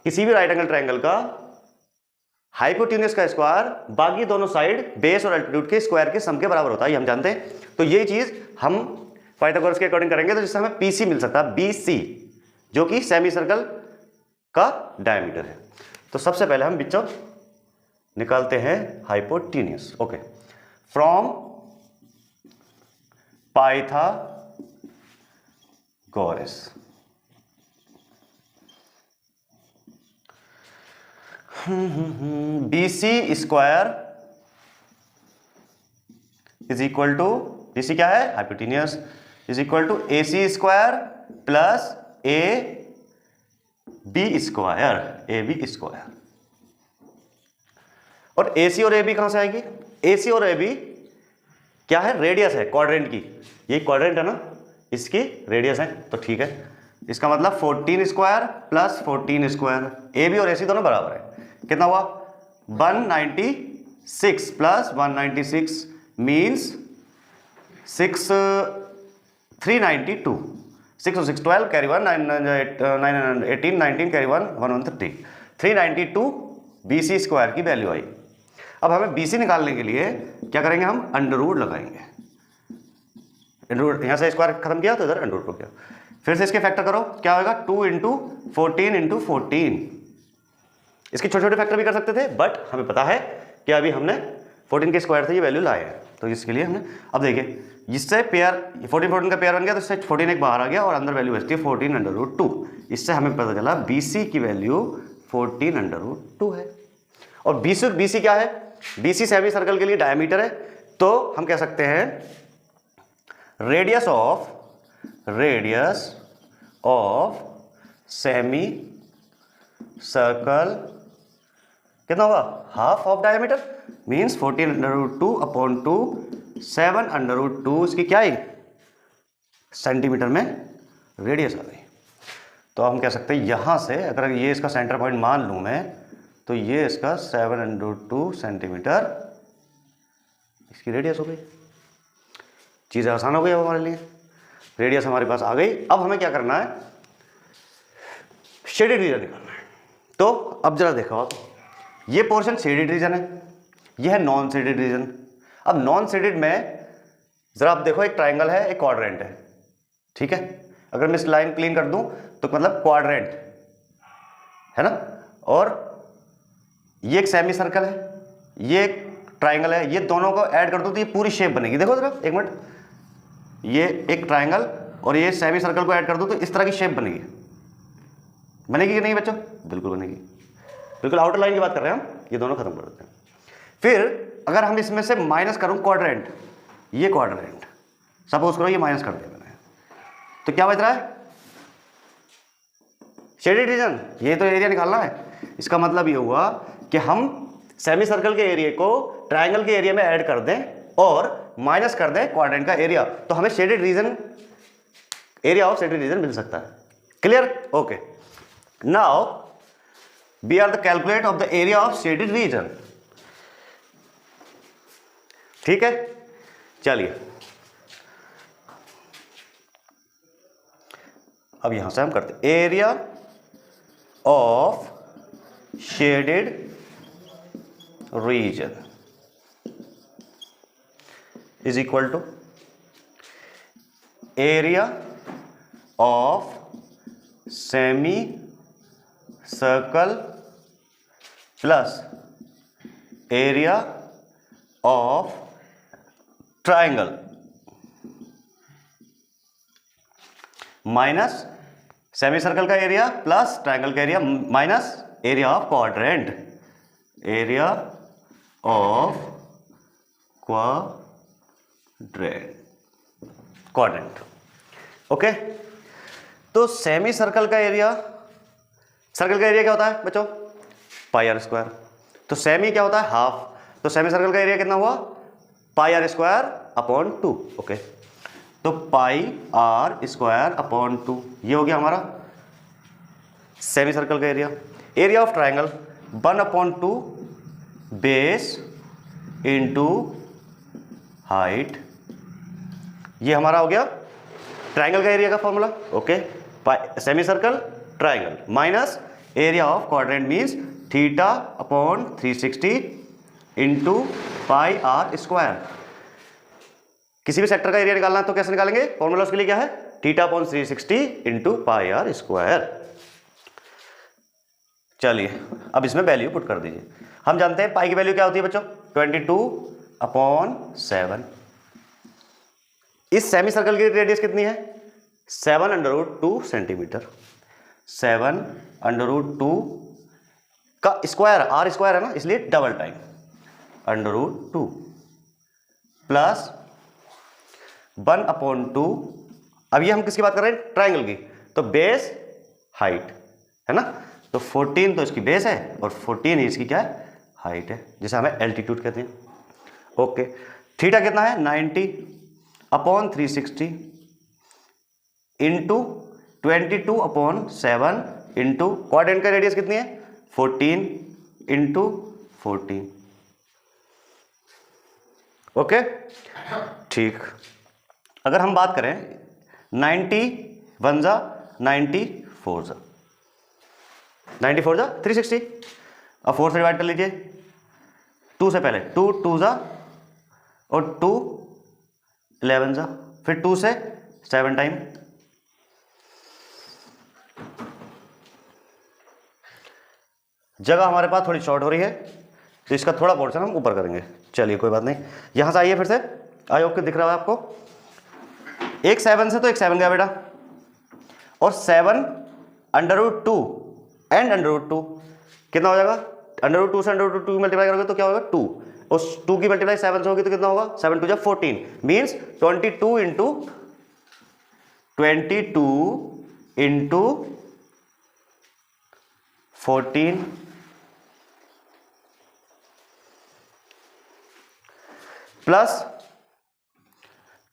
किसी भी right angle triangle का हाइपोटेन्यूज का स्क्वायर बाकी दोनों साइड बेस और अल्टीट्यूड के स्क्वायर के सम के बराबर होता है, ये हम जानते हैं। तो ये चीज हम पाइथागोरस के अकॉर्डिंग करेंगे तो जिससे हमें पीसी मिल सकता है, बीसी, जो कि सेमी सर्कल का डायमीटर है। तो सबसे पहले हम बच्चों निकालते हैं hypotenuse. Okay, from Pythagoras BC square is equal to, BC क्या है, hypotenuse, is equal to AC square plus AB square, AB square. और AC और AB कहां से आएगी? AC और AB क्या है, रेडियस है क्वाड्रेंट की, ये क्वाड्रेंट है ना, इसकी रेडियस है। तो ठीक है, इसका मतलब 14 स्क्वायर प्लस 14 स्क्वायर, AB और AC दोनों बराबर है। कितना हुआ? 196 प्लस 196 मीन्स 392। 6 और 6 12, कैरी 1, 18 19, कैरी 1 113, 392 BC स्क्वायर की वैल्यू आई। अब हमें BC निकालने के लिए क्या करेंगे, हम अंडर रूट लगाएंगे। यहां से स्क्वायर खत्म किया तो इधर अंडर रूट हो गया। फिर से इसके फैक्टर करो, क्या होगा, 2 इंटू 14 इंटू 14। इसके छोटे छोटे फैक्टर भी कर सकते थे, बट हमें पता है कि अभी हमने 14 के स्क्वायर से ये वैल्यू लाए हैं, तो इसके लिए हमने, अब देखिए जिससे पेयर 14 का पेयर बन गया, तो इससे 14 एक बाहर आ गया और अंदर वैल्यू बचती है 14 अंडर रूट 2। इससे हमें पता चला BC की वैल्यू 14 अंडर रूट 2 है। और BC क्या है, BC सेमी सर्कल के लिए डायमीटर है, तो हम कह सकते हैं रेडियस ऑफ सेमी सर्कल कितना हुआ, half of diameter, means 14 under root 2 upon 2, 7 under root 2, इसकी क्या आई, सेंटीमीटर में रेडियस आ गई। तो हम कह सकते हैं यहां से, अगर ये इसका सेंटर पॉइंट मान लूं मैं, तो ये इसका 7 अंडर रूट 2 सेंटीमीटर इसकी रेडियस हो गई। चीज़ें आसान हो गई अब हमारे लिए, रेडियस हमारे पास आ गई। अब हमें क्या करना है, शेडेड रीजन निकालना है। तो अब जरा देखो आप, ये पोर्शन शेडेड रीजन है, ये है नॉन शेडेड रीजन। अब नॉन शेडेड में जरा आप देखो, एक ट्राइंगल है, एक क्वाड्रेंट है, ठीक है। अगर मैं इस लाइन क्लीन कर दूं तो मतलब क्वाड्रेंट है ना, और ये एक सेमी सर्कल है, ये एक ट्राइंगल है, ये दोनों को ऐड कर दूं तो ये पूरी शेप बनेगी। देखो जरा एक मिनट, ये एक ट्राइंगल और ये सेमी सर्कल को ऐड कर दूं तो इस तरह की शेप बनेगी। बनेगी कि नहीं बच्चों? बिल्कुल बनेगी, बिल्कुल आउटर लाइन की बात कर रहे हैं हम, ये दोनों खत्म कर देते हैं। फिर अगर हम इसमें से माइनस करूं क्वाड्रेंट, ये क्वाड्रेंट सपोज करो ये माइनस कर दिया मैंने, तो क्या बच रहा है, शेडेड रीजन। ये तो एरिया निकालना है। इसका मतलब ये हुआ कि हम सेमी सर्कल के एरिया को ट्राइंगल के एरिया में ऐड कर दें और माइनस कर दें क्वाड्रेंट का एरिया, तो हमें shaded region, area of shaded region मिल सकता है। Clear? Okay, now we are the calculate of the area of shaded region। ठीक है, चलिए अब यहां से हम करते area of shaded region is equal to area of semi circle plus area of triangle minus semi circle का area plus triangle का area minus area of quadrant, area of quadrant. Okay, तो सेमी सर्कल का area, circle का area क्या होता है बच्चों, pi r square. तो सेमी क्या होता है, हाफ, तो सेमी सर्कल का एरिया कितना हुआ, पाई आर स्क्वायर अपॉन 2। ओके, तो पाई आर स्क्वायर अपॉन 2 ये हो गया हमारा सेमी सर्कल का area. Area of triangle 1/2 base into height, ये हमारा हो गया ट्राइंगल का एरिया का formula. Okay, semi circle triangle minus area of quadrant means theta upon 360 into pi r square. किसी भी सेक्टर का एरिया निकालना है तो कैसे निकालेंगे? फॉर्मूला उसके लिए क्या है? Theta upon 360 into pi r square. चलिए अब इसमें वैल्यू पुट कर दीजिए। हम जानते हैं पाई की वैल्यू क्या होती है बच्चों? 22/7। इस सेमी सर्कल की रेडियस कितनी है? 7√2 सेंटीमीटर। 7√2 का स्क्वायर, आर स्क्वायर है ना, इसलिए डबल टाइम √2 प्लस 1/2। अब ये हम किसकी बात कर रहे हैं? ट्राइंगल की। तो बेस हाइट है ना, तो 14 तो इसकी बेस है और 14 ही इसकी क्या है? हाइट है, जिसे हमें एल्टीट्यूड कहते हैं। ओके, थीटा कितना है? 90/360 इंटू 22/7 इंटू क्वाड्रेंट का रेडियस कितनी है? 14 इंटू 14। ओके ठीक। अगर हम बात करें 91 जा 94 जा 94 जा 360, अब 4 से डिवाइड कर लीजिए। 2 से पहले 2 2 जा और 2 11 जा, फिर 2 से 7 टाइम। जगह हमारे पास थोड़ी शॉर्ट हो रही है तो इसका थोड़ा पोर्शन हम ऊपर करेंगे। चलिए कोई बात नहीं, यहां से आइए फिर से। आई होप कि दिख रहा है आपको। एक 7 से तो एक 7 गया बेटा, और 7√2 एंड √2 कितना हो जाएगा? √2 से √2 मल्टीप्लाई करोगे तो क्या होगा? 2। उस 2 की मल्टीप्लाई 7 से होगी तो कितना होगा? 7 2 जा 14 मीन्स 22 इंटू 14 प्लस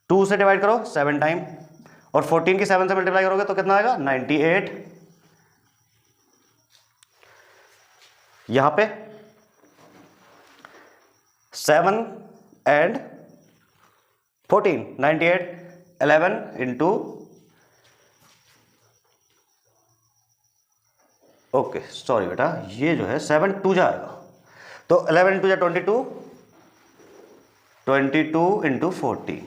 2 से डिवाइड करो 7 टाइम, और 14 की 7 से मल्टीप्लाई करोगे तो कितना आएगा? 98। यहां पे 7 एंड 14 98 11 इंटू, ओके सॉरी बेटा, ये जो है 7 2 जाएगा तो 11 इंटू जा 22 इंटू 14।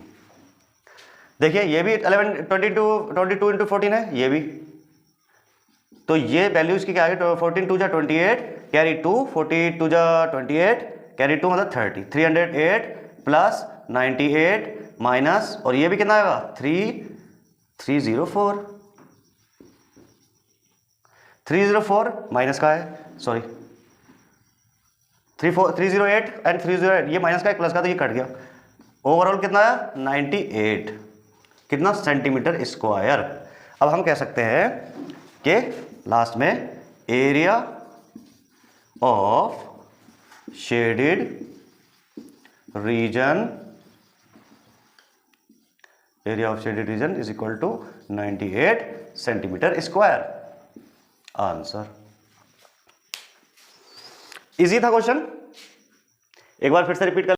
देखिए ये भी 22 इंटू 14 है, ये भी। तो ये वैल्यू इसकी क्या है? 14 2 जा 28 कैरी 2, 40 2 जा 28 कैरी 2 मतलब 30। 308 प्लस 98 माइनस, और ये भी कितना आएगा? 304 माइनस का है, सॉरी 308 एंड 308, ये माइनस का है प्लस का, तो ये कट गया। ओवरऑल कितना आया? 98 कितना? Centimetre square. अब हम कह सकते हैं कि लास्ट में area of shaded region, area of shaded region is equal to 98 centimetre square. Answer easy था क्वेश्चन। एक बार फिर से रिपीट कर